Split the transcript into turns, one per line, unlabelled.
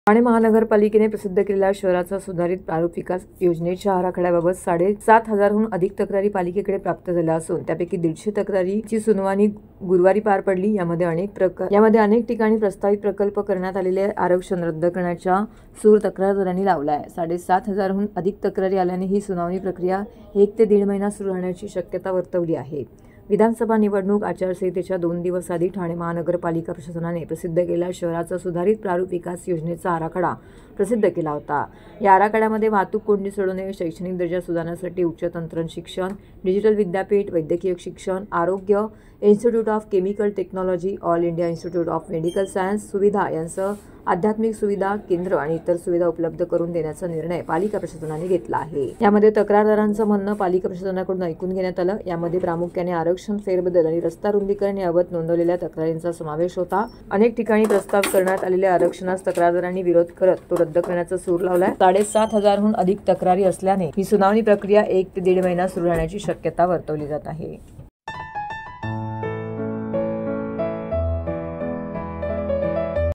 ठाणे महानगरपालिकेने प्रसिद्ध केलेल्या शहराचा सुधारित प्रारूप विकास योजनेच्या आराखड्याबाबत 7,500हून अधिक तक्रारी पालिकेकडे प्राप्त झाल्या असून त्यापैकी 150 तक्रारीची सुनावणी गुरुवारी पार पडली। यामध्ये अनेक ठिकाणी प्रस्तावित प्रकल्प करण्यात आलेले आरक्षण रद्द करण्याचा सूर तक्रारदारांनी लावला आहे। 7,500हून अधिक तक्रारी आल्याने ही सुनावणी प्रक्रिया 1 ते 1.5 महिना सुरू राहण्याची शक्यता वर्तवली आहे। विधानसभा निवडणूक आचारसंहितेच्या 2 दिवस आधी ठाणे महानगरपालिका प्रशासनाने प्रसिद्ध केलेल्या शहराचा सुधारित प्रारूप विकास योजनेचा आराखडा प्रसिद्ध केला होता। या आराखड्यामध्ये वाहतूक कोंडी सोडवणे, शैक्षणिक दर्जा सुधारण्यासाठी उच्च तंत्रज्ञान शिक्षण, डिजिटल विद्यापीठ, वैद्यकीय शिक्षण, आरोग्य, institute of chemical technology, all India institute of medical science सुविधा यांसह आध्यात्मिक सुविधा केंद्र आणि इतर सुविधा उपलब्ध करून देण्याचा निर्णय पालिका प्रशासनाने घेतला आहे। यामध्ये तक्रारदारांचं म्हणणं पालिका प्रशासनाकडून ऐकून घेण्यात आलं। यामध्ये प्रामुख्याने आरक्षण फेरबदल आणि रस्ता रुंदीकरण याबाबत नोंदवलेल्या तक्रारींचा समावेश होता। अनेक ठिकाणी प्रस्ताव करण्यात आलेल्या आरक्षणास तक्रारदारांनी विरोध करत तो रद्द करण्याचा सूर लावलाय। 7,500हून अधिक तक्रारी असल्याने ही सुनावणी प्रक्रिया 1 ते 1.5 महिना सुरू राहण्याची शक्यता वर्तवली जात आहे।